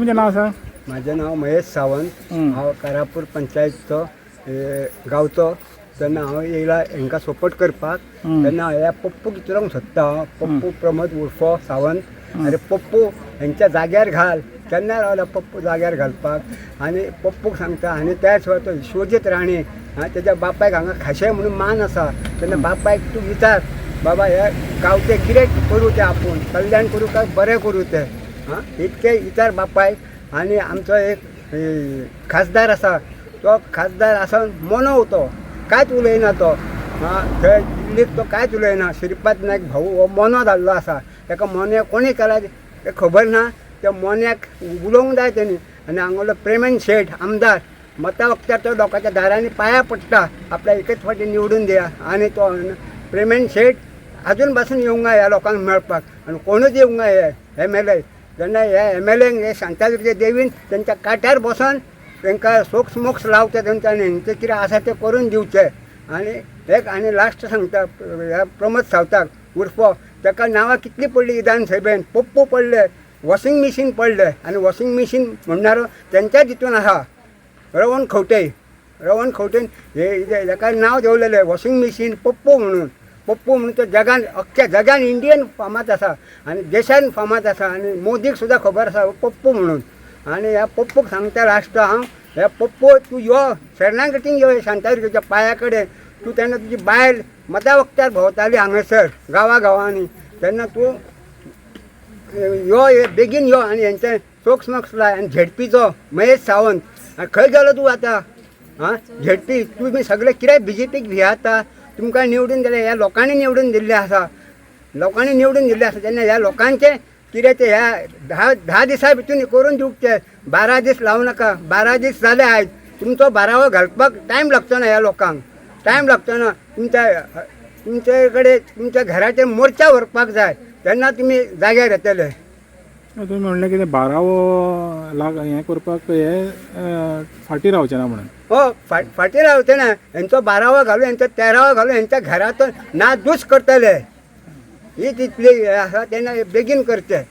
तुमचें नांव सांग. माझं नाव महेश सावंत. हांव कारापूर पंचायतचो गांवचो. तेन्ना हांव येयला हांकां सपोर्ट करपाक. तेन्ना ह्या पप्पूक विचारूंक सोदता हांव. पप्पू प्रमोद उर्फो सावंत. अरे पप्पू हेंच्या जाग्यार घाल. केन्ना रावला पप्पू जाग्यार घालपाक. आनी पप्पूक सांगता आनी त्या शिवाय तो विश्वजीत राणे तेज्या बापायक हांगा खाशें म्हणून मान आसा. तेन्ना बापायक तूं विचार बाबा हे गांवचें कितें करूं तें आपूण कल्याण करूं काय बरें करूं तें इतकें विचार बापायक. आनी आमचो एक खासदार आसा तो खासदार आसा मोनो तो कांयच उलयना तो. थंय दिल्लीक तो कांयच उलयना. श्रीपाद नायक भाऊ हो मोनो जाल्लो आसा. ताका मोन्या कोणी केला तें खबर ना. त्या मोन्याक उलोवंक जाय तेणी. आनी हांगलो प्रेमन शेठ आमदार मता वखदार तो लोकांच्या दारांनी पांया पडटा आपल्या एकच फावटी निवडून दिया. आनी तो प्रेमन शेठ अजून पासून येवंक ह्या लोकांक मेळपाक. आनी कोणूच येवंक हे MLA. तेन्ना हे MLAंक हे शांतादुर्गे देवीन तेंच्या काट्यार बसून तांकां सोक्स मोक्स लावचे तेंच्यांनी हेंचें कितें आसा तें करून दिवचें. आनी लास्ट सांगता ह्या प्रमोद सावताक उर्फो ताका नांवां कितलीं पडलीं विधानसभेन. पप्पू पडले, वॉशिंग मशीन पडले. आनी वॉशिंग मशीन म्हणणारो तेंच्याच हितून आसा रवण खंवटेन हेका नांव देंवलेलें वॉशिंग मशीन पप्पू म्हणून. पप्पू म्हणून तो जगान अख्ख्या जगान इंडियन फामाद आसा आनी देशान फामाद आसा. आनी मोदीक सुद्दां खबर आसा पप्पू म्हणून. आनी ह्या पप्पूक सांगता लास्ट हांव हे पप्पू तूं यो शरणागतीन यो शांतादुर्गेच्या पांया कडेन. तूं तेन्ना तुजी बायल मता वखदार भोंवताली हांगासर गांवांनी. तेन्ना तूं यो बेगीन यो आनी हेंचें सोक्स मोक्स लाय. आनी झेडपीचो महेश सावंत खंय गेलो तूं आतां झेडपी तुमी सगळे कितें BJPक भियाता. तुमकां निवडून दिले ह्या लोकांनी निवडून दिल्ले आसा. तेन्ना ह्या लोकांचें कितें तें ह्या 10 दिसां भितर करून दिवचे. 12 दीस लावं नाका. 12 दीस जाले आयज. तुमचो 12वो घालपाक टायम लागचो ना ह्या लोकांक. टायम लागचो ना. तुमचे कडेन तुमच्या घराचेर मोर्चा व्हरपाक जाय तेन्ना तुमी जाग्यार येतले. तुम्ही म्हणलें कितें 12वो हें करपाक हे फाटी रावचें ना म्हणून. हो फाटी रावचे ना. हेंचो 12वो घालून हेंचो 13वो घालून हेंच्या घराचो नादूस करतले. ही तितली आसा तेन्ना बेगीन करचे.